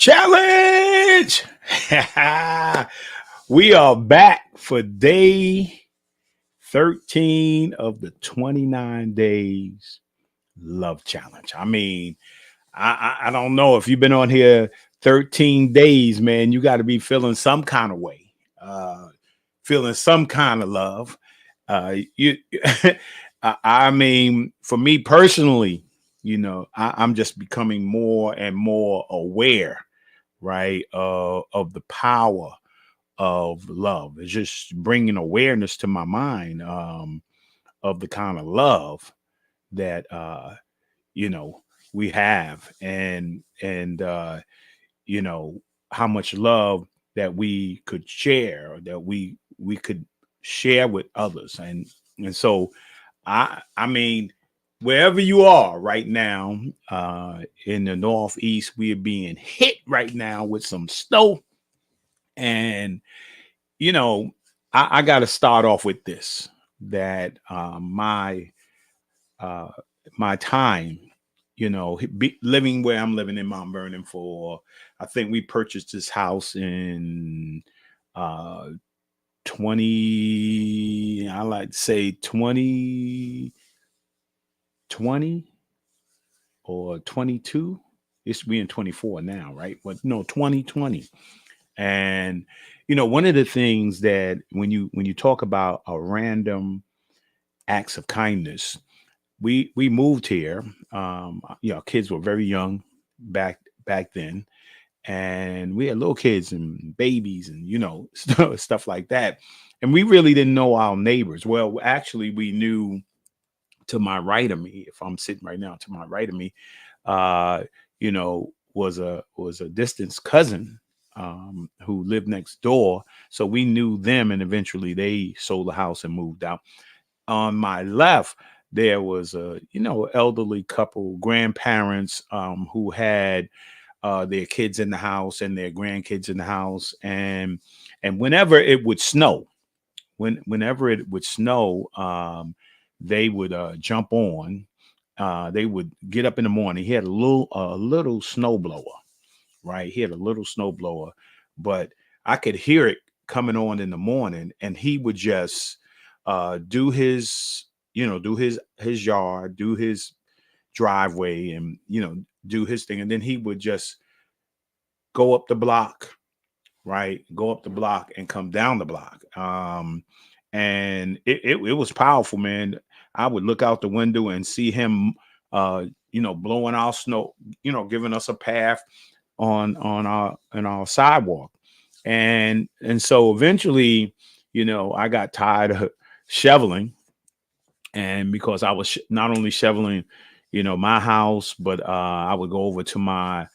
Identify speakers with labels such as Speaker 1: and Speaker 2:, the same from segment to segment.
Speaker 1: challenge. We are back for day 13 of the 29 days love challenge. I mean, I don't know if you've been on here 13 days, man. You got to be feeling some kind of way, feeling some kind of love. You, I mean, for me personally, I'm just becoming more and more aware, right, of the power of love. It's just bringing awareness to my mind of the kind of love that you know we have, and you know how much love that we could share, or that we could share with others, and so I mean, wherever you are right now, in the Northeast, we are being hit right now with some snow. And, you know, I got to start off with this, that uh, my time, living where I'm living in Mount Vernon for, I think we purchased this house in uh, I like to say 2020 or 22. It's being 24 now, right? But no, 2020. And one of the things that when you talk about a random acts of kindness, we moved here. Kids were very young back then, and we had little kids and babies, and stuff like that. And we really didn't know our neighbors. Well, actually, we knew to my right of me, if I'm sitting right now, to my right of me, was a distant cousin who lived next door. So we knew them, and eventually they sold the house and moved out. On my left, there was a elderly couple, grandparents, who had their kids in the house and their grandkids in the house, and whenever it would snow, whenever it would snow, they would jump on. They would get up in the morning. He had a little snow blower, right? He had a little snow blower, but I could hear it coming on in the morning, and he would just do his yard, do his driveway, and do his thing, and then he would just go up the block, right? Go up the block and come down the block. And it was powerful, man. I would look out the window and see him, blowing our snow, giving us a path on our sidewalk. And so eventually, I got tired of shoveling, and because I was not only shoveling, my house, but I would go over to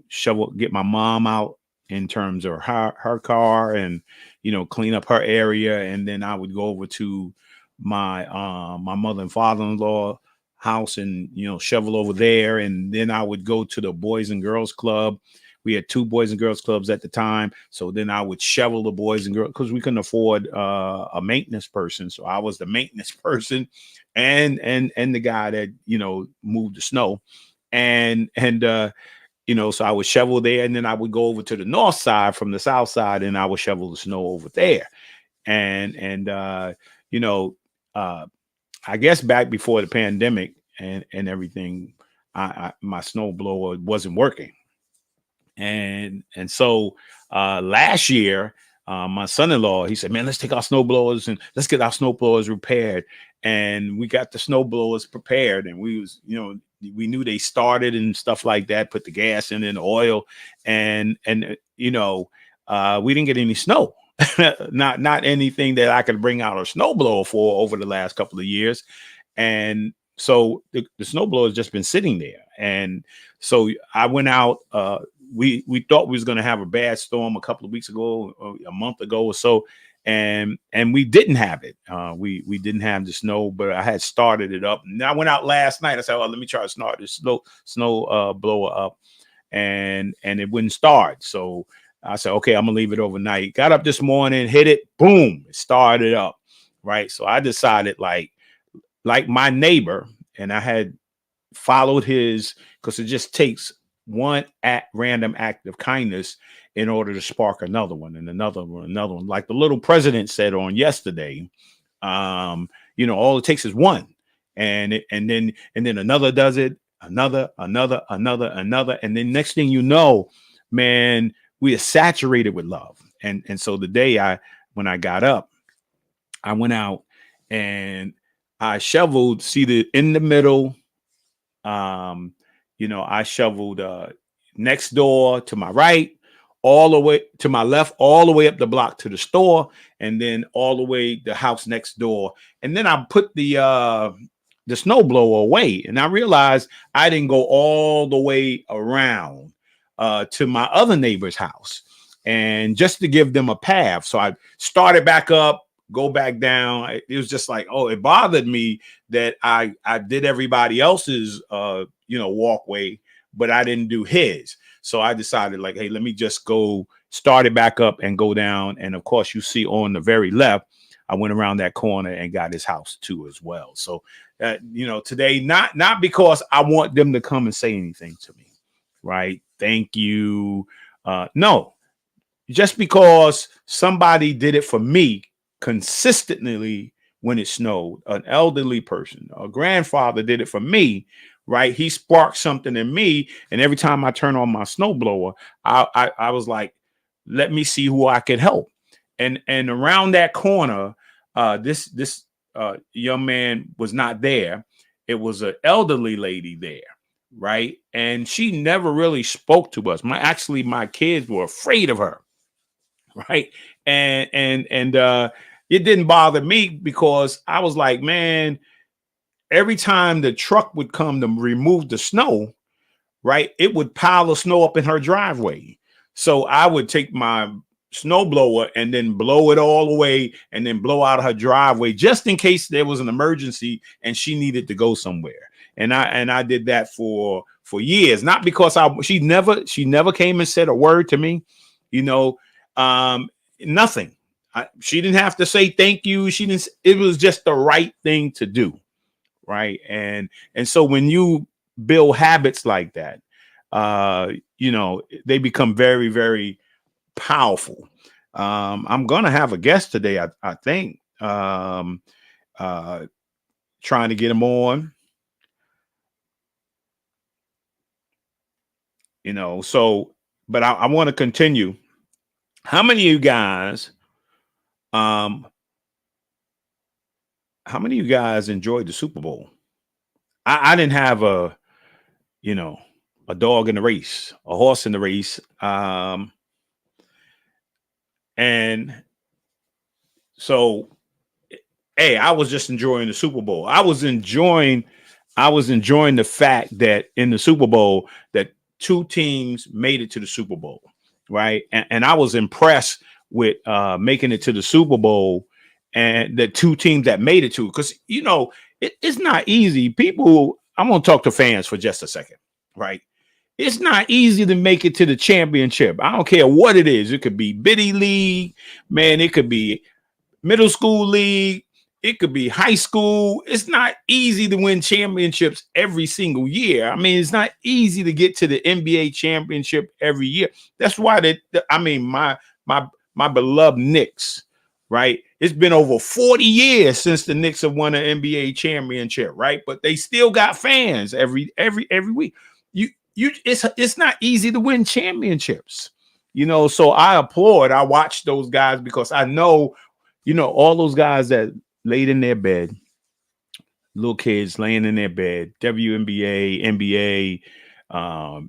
Speaker 1: shovel, get my mom out in terms of her car, and clean up her area, and then I would go over to my mother and father-in-law house, and shovel over there, and then I would go to the Boys and Girls Club. We had two Boys and Girls Clubs at the time, so then I would shovel the Boys and Girls, because we couldn't afford a maintenance person, so I was the maintenance person, and the guy that moved the snow, and so I would shovel there, and then I would go over to the north side from the south side, and I would shovel the snow over there. And you know, uh, I guess back before the pandemic and everything, my snow blower wasn't working, and so last year, my son-in-law, he said, "Man, let's take our snow blowers and let's get our snow blowers repaired." And we got the snow blowers prepared, and we knew they started and stuff like that. Put the gas in and the oil, and we didn't get any snow. Not anything that I could bring out a snow blower for over the last couple of years. And so the snowblower has just been sitting there. And so I went out. We thought we was going to have a bad storm a couple of weeks ago, or a month ago or so, and we didn't have it. We didn't have the snow, but I had started it up. And I went out last night. I said, "Oh, let me try to start this snow blower up," and it wouldn't start. So I said, "Okay, I'm gonna leave it overnight." Got up this morning, hit it, boom, it started up. Right. So I decided, like my neighbor, and I had followed his, because it just takes one at random act of kindness in order to spark another one and another one, another one. Like the little president said on yesterday, all it takes is one, and then another does it, another, and then next thing you know, man, we are saturated with love. And so the day when I got up, I went out and I shoveled, see the in the middle, I shoveled next door to my right, all the way to my left, all the way up the block to the store, and then all the way the house next door. And then I put the snowblower away, and I realized I didn't go all the way around to my other neighbor's house, and just to give them a path. So I started back up, go back down. It was just like, oh, it bothered me that I did everybody else's walkway, but I didn't do his. So I decided, like, hey, let me just go start it back up and go down. And of course, you see on the very left, I went around that corner and got his house too as well. So today, not because I want them to come and say anything to me, right? Thank you. No, just because somebody did it for me consistently when it snowed, an elderly person, a grandfather did it for me, right? He sparked something in me, and every time I turn on my snowblower, I was like, let me see who I could help. And around that corner, this young man was not there. It was an elderly lady there, right? And she never really spoke to us. My kids were afraid of her, right? And it didn't bother me because I was like, man, every time the truck would come to remove the snow, right, it would pile the snow up in her driveway. So I would take my snowblower and then blow it all away and then blow out of her driveway just in case there was an emergency and she needed to go somewhere. And I did that for years, not because she never came and said a word to me, nothing. She didn't have to say thank you. It was just the right thing to do. Right. And so when you build habits like that, they become very, very powerful. I'm going to have a guest today, I think, trying to get him on, so, but I want to continue. How many of you guys enjoyed the Super Bowl? I didn't have a dog in the race, a horse in the race. And so, hey, I was just enjoying the Super Bowl. I was enjoying the fact that in the Super Bowl that two teams made it to the Super Bowl, right? And I was impressed with making it to the Super Bowl and the two teams that made it to, because it's not easy. People, I'm gonna talk to fans for just a second, right? It's not easy to make it to the championship. I don't care what it is. It could be Biddy League, man. It could be middle school league. It could be high school. It's not easy to win championships every single year. I mean, it's not easy to get to the NBA championship every year. That's why my beloved Knicks, right? It's been over 40 years since the Knicks have won an NBA championship, right? But they still got fans every week. It's not easy to win championships, so I applaud. I watch those guys because I know, all those guys that laid in their bed, little kids laying in their bed, WNBA, NBA, all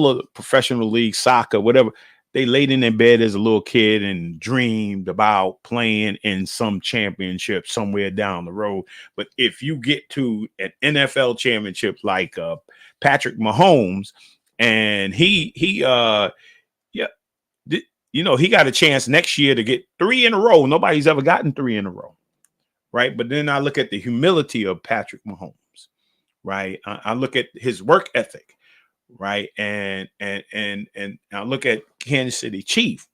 Speaker 1: of the professional league, soccer, whatever. They laid in their bed as a little kid and dreamed about playing in some championship somewhere down the road. But if you get to an NFL championship like Patrick Mahomes, and he got a chance next year to get 3 in a row. Nobody's ever gotten 3 in a row, right? But then I look at the humility of Patrick Mahomes, right? I look at his work ethic, right? And I look at Kansas City Chief.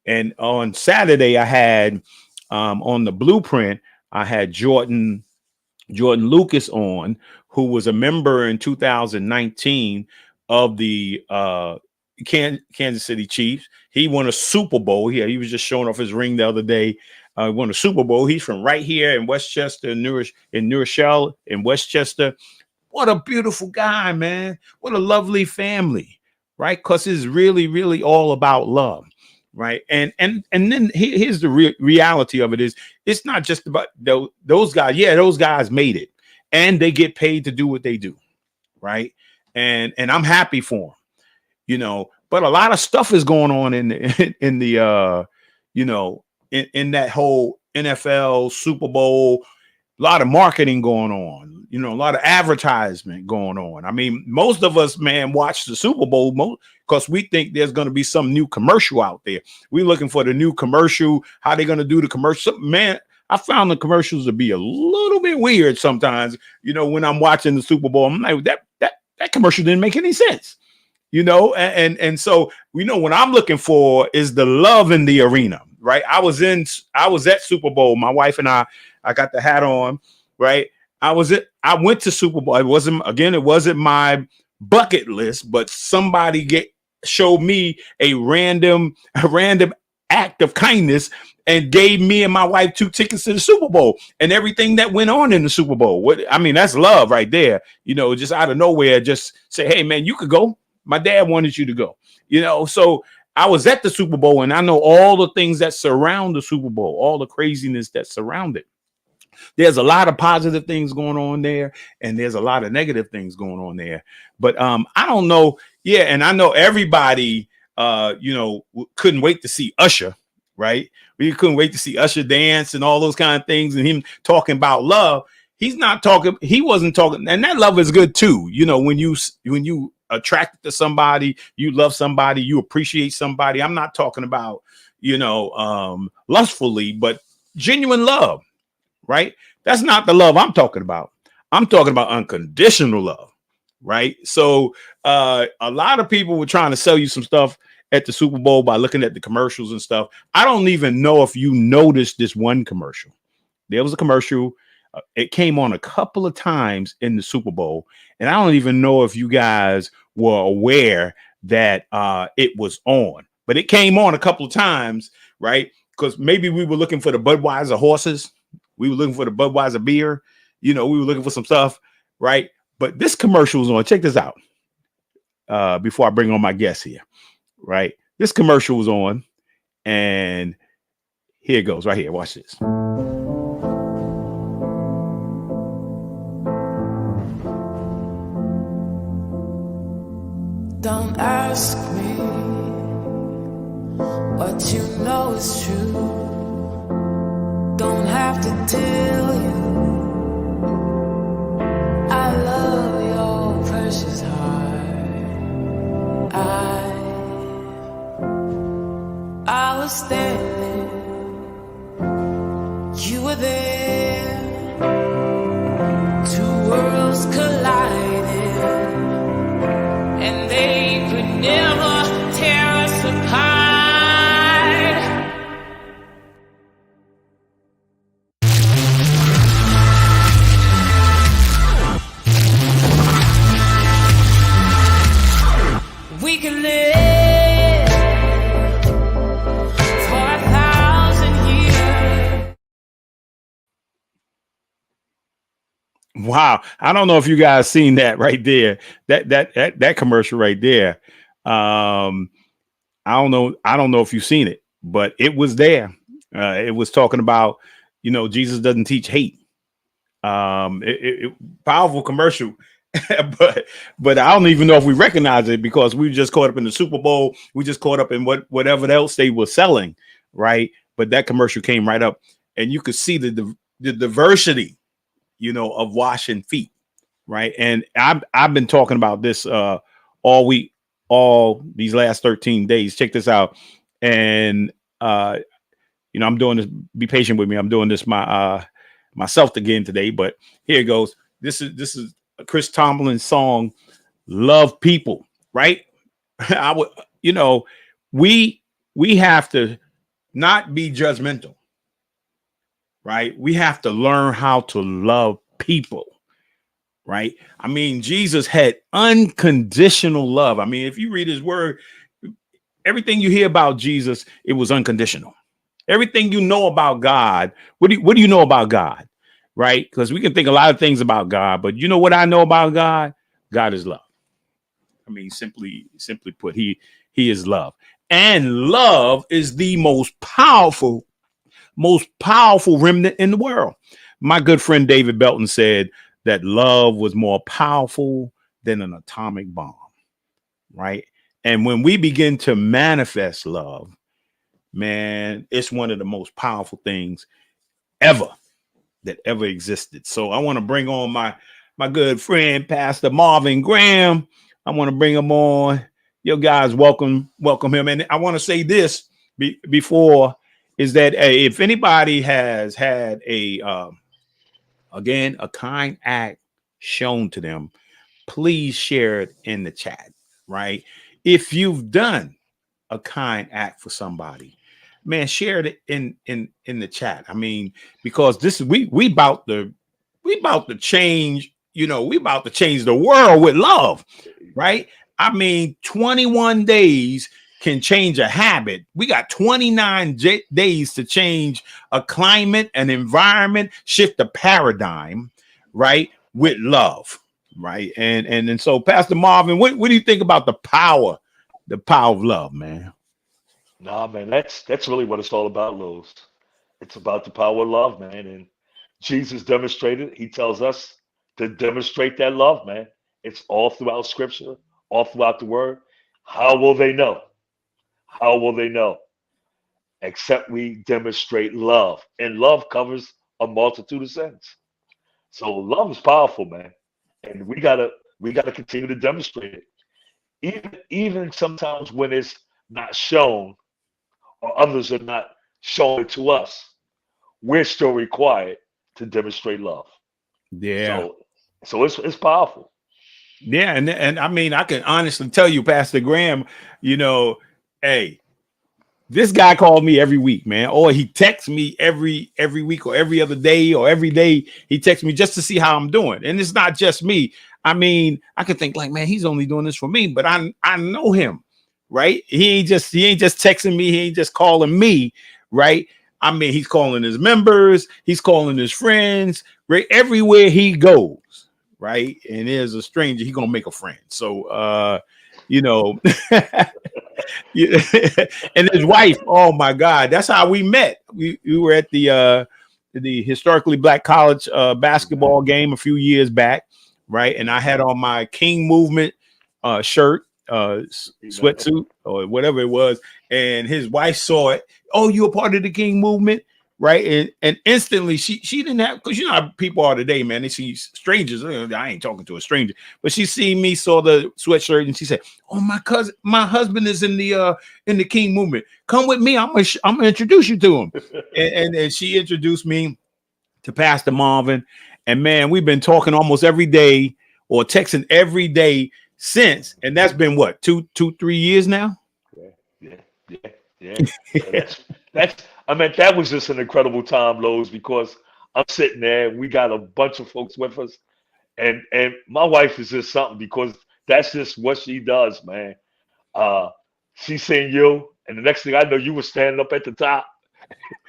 Speaker 1: And on Saturday, I had on the blueprint, I had Jordan Lucas on, who was a member in 2019 of the Kansas City Chiefs. He won a Super Bowl. He was just showing off his ring the other day. Won a Super Bowl. He's from right here in Westchester, New Rochelle, in Westchester. What a beautiful guy, man. What a lovely family, right? Because it's really, really all about love, right? And then here's the reality of it is it's not just about those guys. Yeah, those guys made it, and they get paid to do what they do, right? And I'm happy for them, but a lot of stuff is going on in the, in the in that whole NFL Super Bowl. A lot of marketing going on, a lot of advertisement going on. I mean, most of us, man, watch the Super Bowl because we think there's going to be some new commercial out there. We're looking for the new commercial, how they're going to do the commercial. Man, I found the commercials to be a little bit weird sometimes. When I'm watching the Super Bowl, I'm like, that commercial didn't make any sense. And so what I'm looking for is the love in the arena, right? I was at Super Bowl. My wife and I got the hat on, right? I went to Super Bowl. It wasn't my bucket list, but somebody showed me a random act of kindness and gave me and my wife 2 tickets to the Super Bowl and everything that went on in the Super Bowl. That's love right there. Just out of nowhere, just say, hey man, you could go. My dad wanted you to go, so I was at the Super Bowl and I know all the things that surround the Super Bowl, all the craziness that surround it. There's a lot of positive things going on there and there's a lot of negative things going on there. But I don't know. Yeah. And I know everybody, couldn't wait to see Usher, right? We couldn't wait to see Usher dance and all those kind of things and him talking about love. He wasn't talking. And that love is good too. When you attracted to somebody, you love somebody, you appreciate somebody. I'm not talking about, lustfully, but genuine love, right? That's not the love I'm talking about. I'm talking about unconditional love, right? So a lot of people were trying to sell you some stuff at the Super Bowl by looking at the commercials and stuff. I don't even know if you noticed this one commercial. There was a commercial. It came on a couple of times in the Super Bowl, and I don't even know if you guys were aware that it was on, but it came on a couple of times, right? Because maybe we were looking for the Budweiser horses. We were looking for the Budweiser beer. We were looking for some stuff, right? But this commercial was on. Check this out before I bring on my guest here, right? This commercial was on, and here it goes right here. Watch this.
Speaker 2: Don't ask me what you know is true. Don't have to tell you I love your precious heart. I was standing, you were there. 2 worlds collided, and they could never tear us apart. We can live for 1,000 years.
Speaker 1: Wow. I don't know if you guys seen that right there. That commercial right there. I don't know if you've seen it, but it was there. It was talking about, Jesus doesn't teach hate. Powerful commercial. but I don't even know if we recognize it because we just caught up in the Super Bowl. We just caught up in whatever else they were selling, right? But that commercial came right up, and you could see the diversity, of washing feet, right? And I've been talking about this all week, all these last 13 days. Check this out, and I'm doing this. Be patient with me. I'm doing this myself again today, but here it goes. This is Chris Tomlin's song, "Love People," right? I would, we have to not be judgmental, right? We have to learn how to love people, right? I mean, Jesus had unconditional love. I mean, if you read his word, everything you hear about Jesus, it was unconditional. Everything you know about God, what do you know about God? Right? Because we can think a lot of things about God, but you know what I know about God? God is love. I mean, simply put, he is love. And love is the most powerful remnant in the world. My good friend David Belton said that love was more powerful than an atomic bomb, right? And when we begin to manifest love, man, it's one of the most powerful things ever that ever existed. So I want to bring on my good friend Pastor Marvin Graham. I want to bring him on. Your guys, welcome him. And I want to say this before is that if anybody has had a kind act shown to them, please share it in the chat. Right? If you've done a kind act for somebody, man, share it in the chat. I mean, because this is we about to change, we about to change the world with love, right? I mean, 21 days can change a habit. We got 29 days to change a climate, an environment, shift the paradigm, right? With love, right? And so Pastor Marvin, what do you think about the power of love, man?
Speaker 3: Nah, man, that's really what it's all about, Lowe's. It's about the power of love, man. And Jesus demonstrated, he tells us to demonstrate that love, man. It's all throughout scripture, all throughout the word. How will they know? How will they know? Except we demonstrate love. And love covers a multitude of sins. So love is powerful, man. And we gotta continue to demonstrate it. Even sometimes when it's not shown or others are not showing it to us, we're still required to demonstrate love.
Speaker 1: Yeah.
Speaker 3: So it's powerful.
Speaker 1: Yeah, and I mean, I can honestly tell you, Pastor Graham, you know, hey, this guy called me every week, man, or he texts me every week or every other day or every day he texts me just to see how I'm doing. And it's not just me. I mean, I could think like, man, he's only doing this for me, but I know him, right? He ain't just texting me, he ain't just calling me, right? I mean, he's calling his members, he's calling his friends, right? Everywhere he goes, right? And there's a stranger, he gonna make a friend. So you know, yeah. And his wife, oh my God, that's how we met. We were at the historically black college basketball game a few years back, right? And I had on my King Movement shirt,
Speaker 3: Amen.
Speaker 1: sweatsuit, or whatever it was, and his wife saw it. Oh, you a part of the King Movement, right? And instantly she didn't have, because you know how people are today, man. They see strangers. I ain't talking to a stranger, but she seen me, saw the sweatshirt, and she said, "Oh, my husband is in the King Movement. Come with me. I'm gonna introduce you to him." And she introduced me to Pastor Marvin. And man, we've been talking almost every day or texting every day since. And that's been what, 3 years now?
Speaker 3: Yeah, yeah, yeah, yeah. So that's I mean that was just an incredible time, Lowe's, because I'm sitting there, we got a bunch of folks with us, and my wife is just something because that's just what she does, man. Uh she seen you, and the next thing I know, you were standing up at the top.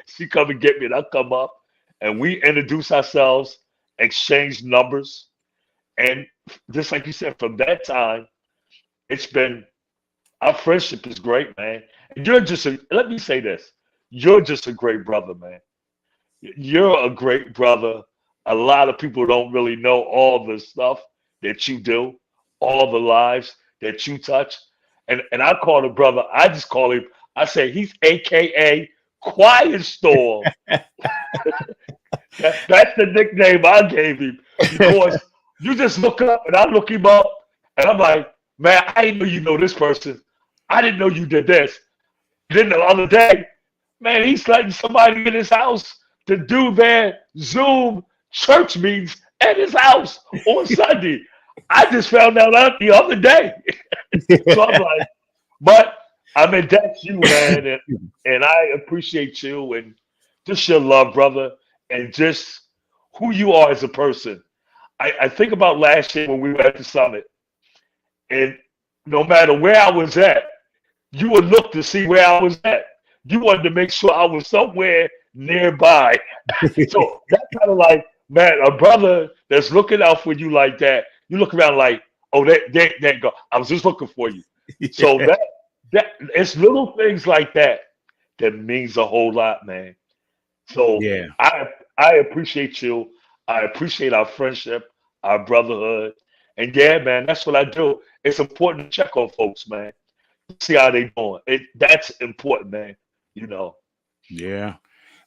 Speaker 3: She come and get me, and I come up, and we introduce ourselves, exchange numbers, and just like you said, from that time, it's been our friendship is great, man. And let me say this, you're just a great brother, man. You're a great brother. A lot of people don't really know all the stuff that you do, all the lives that you touch. And I call the brother, I just call him, I say he's AKA Quiet Storm. That's the nickname I gave him because you just look up and I look him up and I'm like, man, I didn't know you know this person. I didn't know you did this. Then the other day, man, he's letting somebody in his house to do their Zoom church meetings at his house on Sunday. I just found out the other day. So I'm like, but I mean, that's you, man. And I appreciate you and just your love, brother, and just who you are as a person. I think about last year when we were at the summit, and no matter where I was at, you would look to see where I was at. You wanted to make sure I was somewhere nearby. So that's kind of like, man, a brother that's looking out for you like that. You look around like, oh, there you go. I was just looking for you. So
Speaker 1: Yeah.
Speaker 3: that it's little things like that that means a whole lot, man. So
Speaker 1: Yeah.
Speaker 3: I appreciate you. I appreciate our friendship, our brotherhood, and yeah, man, that's what I do. It's important to check on folks, man. See how they doing. That's important, man. You know.
Speaker 1: Yeah.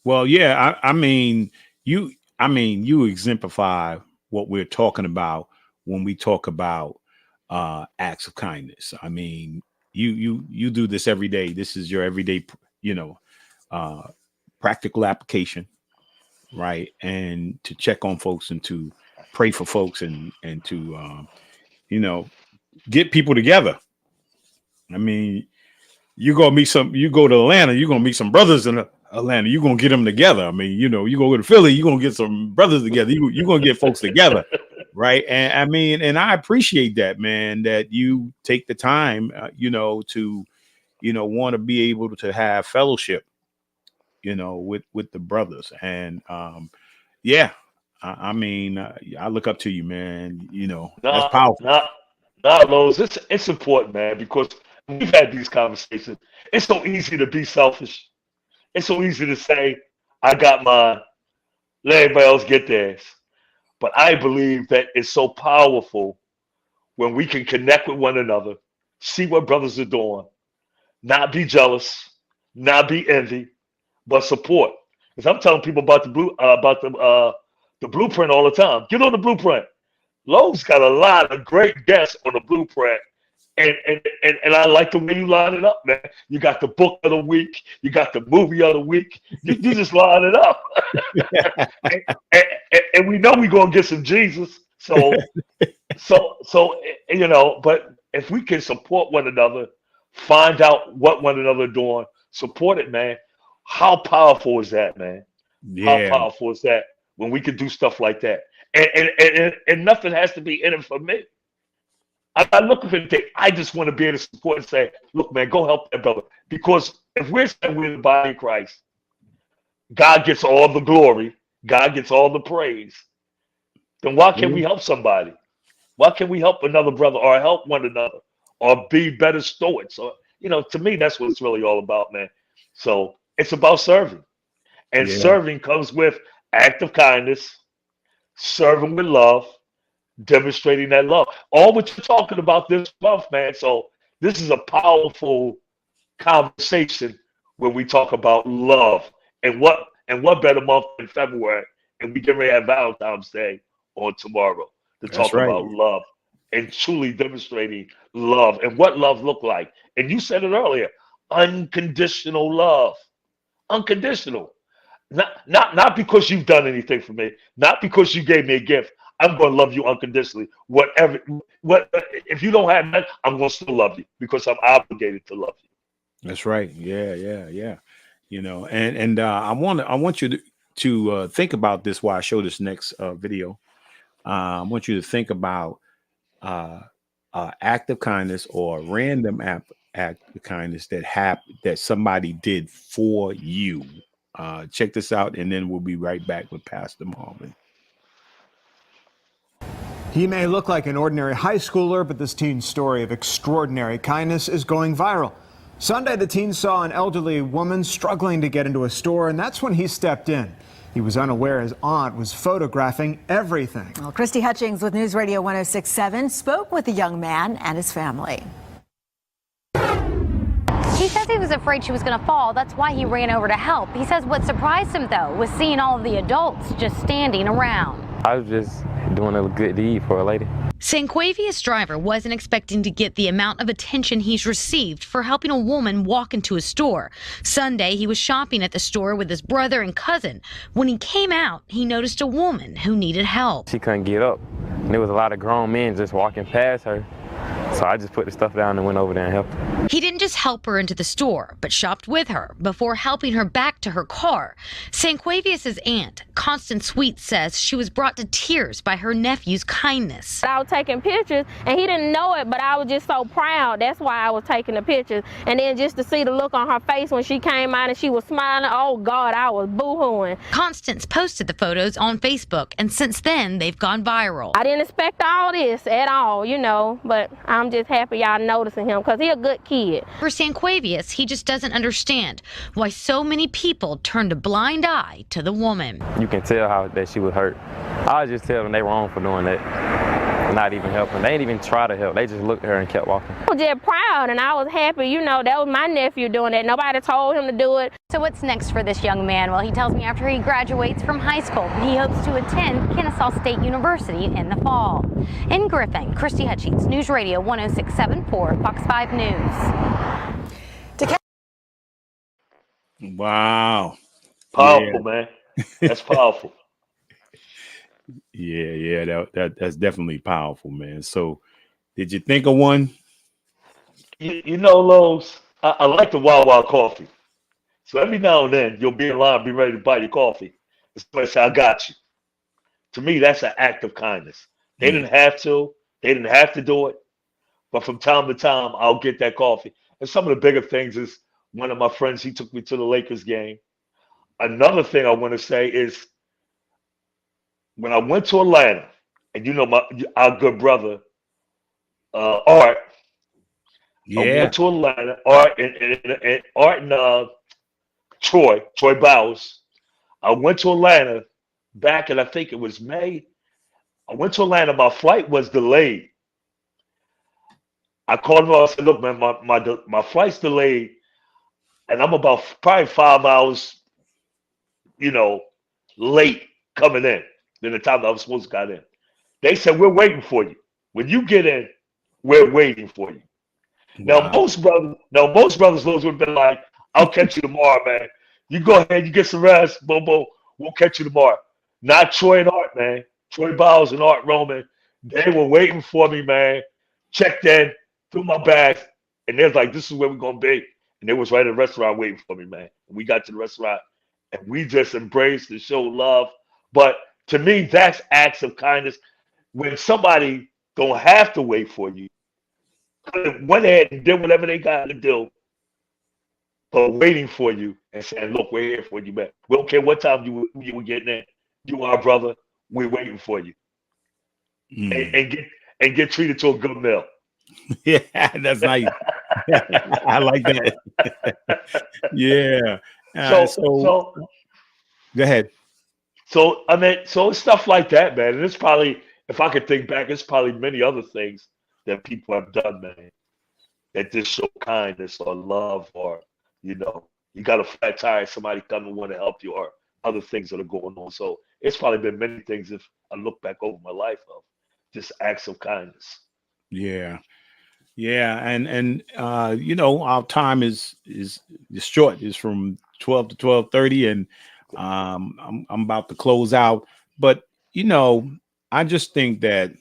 Speaker 1: Well, yeah, I mean, you exemplify what we're talking about when we talk about acts of kindness. I mean, you do this every day. This is your everyday, you know, uh practical application, right? And to check on folks and to pray for folks and to you know, get people together. I mean, you go to Atlanta, you're gonna meet some brothers in Atlanta, you're gonna get them together. I mean, you know, you go to Philly, you're gonna get some brothers together, you're gonna get folks together, right? And I mean, and I appreciate that, man, that you take the time, you know, to, you know, want to be able to have fellowship, you know, with the brothers. And yeah, I mean, I look up to you, man. You know, that's
Speaker 3: Nah,
Speaker 1: powerful.
Speaker 3: nah, nah, Lowe's. It's important, man, because we've had these conversations. It's so easy to be selfish. It's so easy to say, I got mine, let everybody else get theirs. But I believe that it's so powerful when we can connect with one another, see what brothers are doing, not be jealous, not be envy, but support. Because I'm telling people about the blueprint all the time. Get on the blueprint. Lowe's got a lot of great guests on the blueprint. And I like the way you line it up, man. You got the book of the week, you got the movie of the week. You just line it up. and, and we know we're gonna get some Jesus. So you know, but if we can support one another, find out what one another doing, support it, man. How powerful is that, man? How
Speaker 1: Yeah,
Speaker 3: powerful is that when we can do stuff like that? And nothing has to be in it for me. I'm not looking for anything. I just want to be able to support and say, look, man, go help that brother. Because if we're saying we're the body of Christ, God gets all the glory, God gets all the praise. Then why can't we
Speaker 1: yeah,
Speaker 3: help somebody? Why can't we help another brother or help one another or be better stewards? So, you know, to me, that's what it's really all about, man. So it's about serving. And
Speaker 1: yeah.
Speaker 3: serving comes with act of kindness, serving with love, demonstrating that love. All what you're talking about this month, man. So this is a powerful conversation when we talk about love. And what better month than February? And we get ready to have Valentine's Day on tomorrow to
Speaker 1: That's
Speaker 3: talk
Speaker 1: right.
Speaker 3: about love and truly demonstrating love and what love look like. And you said it earlier, unconditional love. Unconditional. Not because you've done anything for me, not because you gave me a gift. I'm going to love you unconditionally. What if you don't have that, I'm going to still love you because I'm obligated to love you.
Speaker 1: That's right. Yeah, yeah, yeah. You know, and I want you to think about this while I show this next video. I want you to think about uh, act of kindness or random act of kindness that somebody did for you. Check this out, and then we'll be right back with Pastor Marvin.
Speaker 4: He may look like an ordinary high schooler, but this teen's story of extraordinary kindness is going viral. Sunday, the teen saw an elderly woman struggling to get into a store, and that's when he stepped in. He was unaware his aunt was photographing everything.
Speaker 5: Well, Christy Hutchings with News Radio 1067 spoke with the young man and his family.
Speaker 6: He says he was afraid she was going to fall. That's why he ran over to help. He says what surprised him, though, was seeing all of the adults just standing around.
Speaker 7: I was just doing a good deed for a lady.
Speaker 8: Sanquavius driver wasn't expecting to get the amount of attention he's received for helping a woman walk into a store. Sunday, he was shopping at the store with his brother and cousin. When he came out, he noticed a woman who needed help.
Speaker 7: She couldn't get up. And there was a lot of grown men just walking past her. So I just put the stuff down and went over there and helped her.
Speaker 8: He didn't just help her into the store, but shopped with her before helping her back to her car. Sanquavius's aunt, Constance Sweet, says she was brought to tears by her nephew's kindness.
Speaker 9: I was taking pictures, and he didn't know it, but I was just so proud. That's why I was taking the pictures. And then just to see the look on her face when she came out and she was smiling, oh God, I was boo-hooing.
Speaker 8: Constance posted the photos on Facebook, and since then, they've gone viral.
Speaker 9: I didn't expect all this at all, you know, but I'm just happy y'all noticing him because he's a good kid.
Speaker 8: For Sanquavius, he just doesn't understand why so many people turned a blind eye to the woman.
Speaker 7: You can tell that she was hurt. I was just telling them they were wrong for doing that, not even helping. They didn't even try to help. They just looked at her and kept walking.
Speaker 9: I was just proud, and I was happy. You know, that was my nephew doing that. Nobody told him to do it.
Speaker 6: So what's next for this young man? Well, he tells me after he graduates from high school, he hopes to attend Kennesaw State University in the fall. In Griffin, Christy Hutchings, News Radio 1067 for Fox 5 News.
Speaker 1: Wow.
Speaker 3: Powerful, man. That's powerful.
Speaker 1: Yeah, that's definitely powerful, man. So, did you think of one?
Speaker 3: You know, Lowe's, I like the Wawa coffee. So every now and then you'll be in line, be ready to buy your coffee. And somebody say, I got you. To me, that's an act of kindness. They didn't have to. They didn't have to do it. But from time to time, I'll get that coffee. And some of the bigger things is one of my friends, he took me to the Lakers game. Another thing I want to say is when I went to Atlanta, and you know our good brother, Art.
Speaker 1: Yeah.
Speaker 3: I went to Atlanta, Art and Troy Bowers. I went to Atlanta back in, I think it was May. I went to Atlanta. My flight was delayed. I called him up. I said, look, man, my flight's delayed, and I'm about probably 5 hours, late coming in than the time that I was supposed to get in. They said, we're waiting for you. When you get in, we're waiting for you.
Speaker 1: Wow.
Speaker 3: Now, most brothers would have been like, I'll catch you tomorrow, man. You go ahead, you get some rest, Bobo. We'll catch you tomorrow. Not Troy and Art, man. Troy Bowers and Art Roman. They were waiting for me, man. Checked in, threw my bags, and they're like, this is where we're going to be. And they was right at the restaurant waiting for me, man. And we got to the restaurant, and we just embraced and showed love. But to me, that's acts of kindness. When somebody don't have to wait for you, went ahead and did whatever they got to do, but waiting for you and saying, look, we're here for you, man. We don't care what time you were getting in. You are our brother. We're waiting for you. And get treated to a good meal.
Speaker 1: Yeah, that's nice. I like that. Yeah. So go ahead.
Speaker 3: So it's stuff like that, man. And it's probably, if I could think back, it's probably many other things that people have done, man, that just show kindness or love, or you got a flat tire, somebody come and want to help you, or other things that are going on. So it's probably been many things if I look back over my life of just acts of kindness.
Speaker 1: Yeah. And our time is short. It's from 12 to 12:30, and I'm about to close out. But I just think that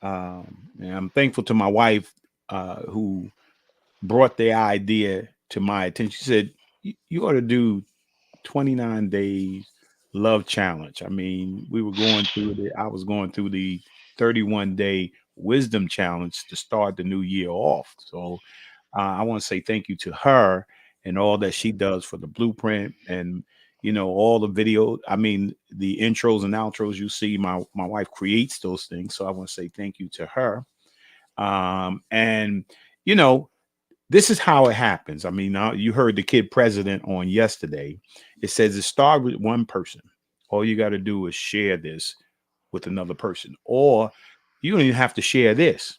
Speaker 1: and I'm thankful to my wife who brought the idea to my attention. She said, you ought to do 29 days love challenge. I mean, we were going through I was going through the 31-day wisdom challenge to start the new year off. So I want to say thank you to her and all that she does for the blueprint, and all the video. I mean, the intros and outros you see, my wife creates those things. So I want to say thank you to her. And this is how it happens. I mean, you heard the kid president on yesterday. It says it started with one person. All you got to do is share this with another person, or you don't even have to share this,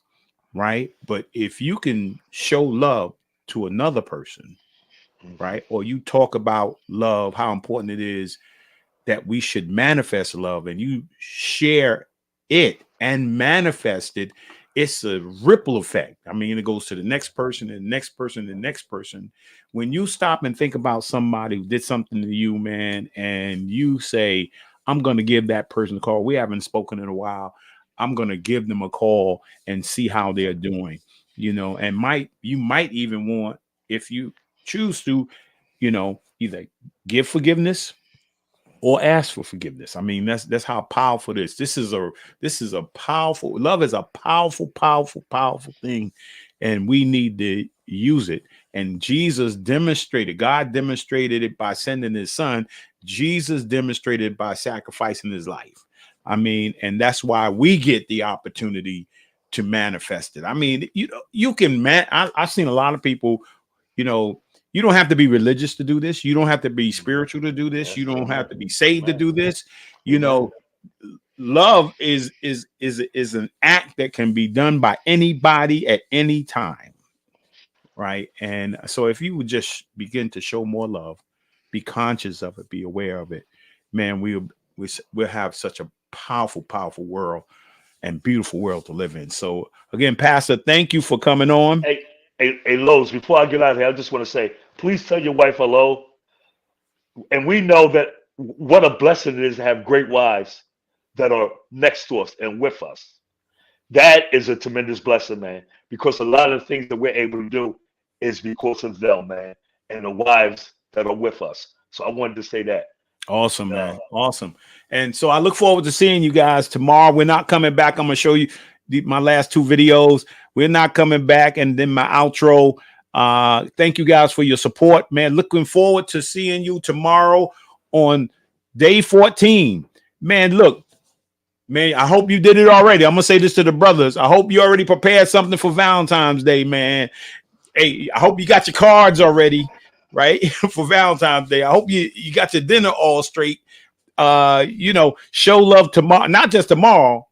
Speaker 1: right? But if you can show love to another person, right? Or you talk about love, how important it is that we should manifest love, and you share it and manifest it, it's a ripple effect. I mean, it goes to the next person and the next person and the next person. When you stop and think about somebody who did something to you, man, and you say, I'm going to give that person a call. We haven't spoken in a while. I'm going to give them a call and see how they're doing. and you might even want, if you choose to, either give forgiveness or ask for forgiveness. I mean, that's how powerful this is a powerful, love is a powerful, powerful, powerful thing. And we need to use it. And God demonstrated it by sending his son. Jesus demonstrated it by sacrificing his life. I mean, and that's why we get the opportunity to manifest it. I mean, you can, I've seen a lot of people, you don't have to be religious to do this. You don't have to be spiritual to do this. You don't have to be saved to do this. Love is an act that can be done by anybody at any time. Right. And so if you would just begin to show more love, be conscious of it, be aware of it, man, we'll have such a powerful, powerful world and beautiful world to live in. So again, Pastor, thank you for coming on.
Speaker 3: Hey, Lowe's, before I get out of here, I just want to say, please tell your wife hello. And we know that what a blessing it is to have great wives that are next to us and with us. That is a tremendous blessing, man, because a lot of the things that we're able to do is because of them, man, and the wives that are with us. So I wanted to say that.
Speaker 1: Awesome, man. Awesome. And so I look forward to seeing you guys tomorrow. We're not coming back. I'm going to show you my last two videos. We're not coming back. And then my outro. Thank you guys for your support, man. Looking forward to seeing you tomorrow on day 14. Man, look, man, I hope you did it already. I'm going to say this to the brothers. I hope you already prepared something for Valentine's Day, man. Hey, I hope you got your cards already, right? For Valentine's Day. I hope you got your dinner all straight. Show love tomorrow, not just tomorrow,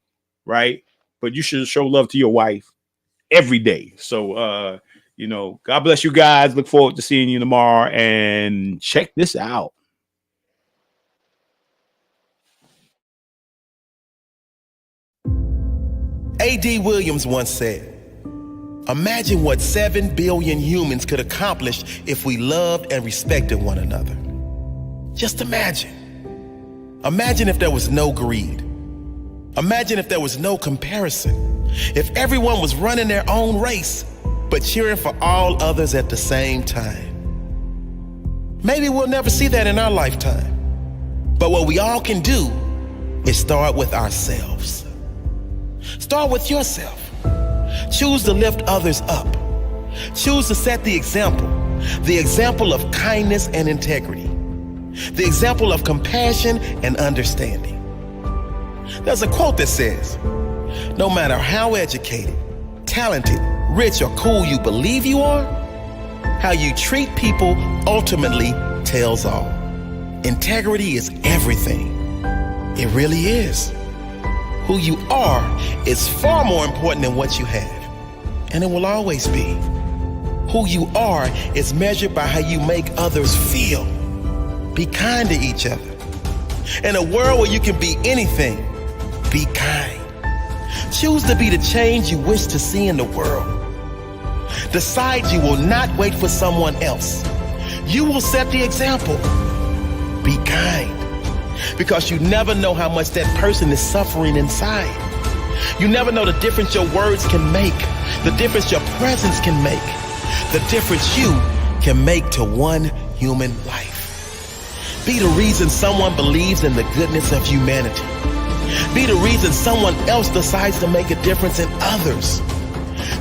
Speaker 1: right? But you should show love to your wife every day. So, God bless you guys. Look forward to seeing you tomorrow. And check this out.
Speaker 10: A.D. Williams once said, "Imagine what 7 billion humans could accomplish if we loved and respected one another." Just imagine. Imagine if there was no greed. Imagine if there was no comparison. If everyone was running their own race, but cheering for all others at the same time. Maybe we'll never see that in our lifetime. But what we all can do is start with ourselves. Start with yourself. Choose to lift others up. Choose to set the example of kindness and integrity, the example of compassion and understanding. There's a quote that says, "No matter how educated, talented, rich, or cool you believe you are, how you treat people ultimately tells all." Integrity is everything. It really is. Who you are is far more important than what you have, and it will always be. Who you are is measured by how you make others feel. Be kind to each other. In a world where you can be anything, be kind. Choose to be the change you wish to see in the world. Decide you will not wait for someone else. You will set the example. Be kind. Because you never know how much that person is suffering inside. You never know the difference your words can make, the difference your presence can make, the difference you can make to one human life. Be the reason someone believes in the goodness of humanity. Be the reason someone else decides to make a difference in others.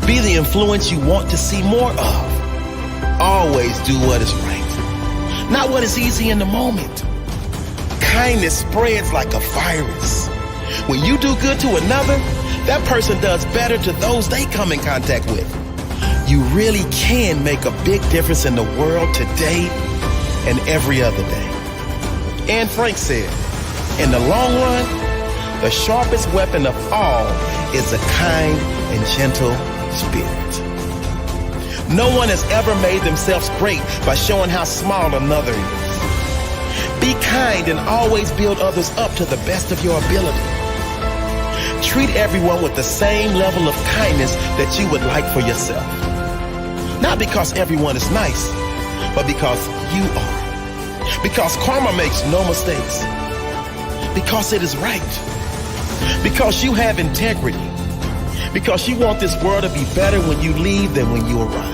Speaker 10: Be the influence you want to see more of. Always do what is right, not what is easy in the moment. Kindness spreads like a virus. When you do good to another, that person does better to those they come in contact with. You really can make a big difference in the world today and every other day. Anne Frank said, "In the long run, the sharpest weapon of all is a kind and gentle spirit." No one has ever made themselves great by showing how small another is. Be kind and always build others up to the best of your ability. Treat everyone with the same level of kindness that you would like for yourself. Not because everyone is nice, but because you are. Because karma makes no mistakes. Because it is right. Because you have integrity. Because she wants this world to be better when you leave than when you arrive.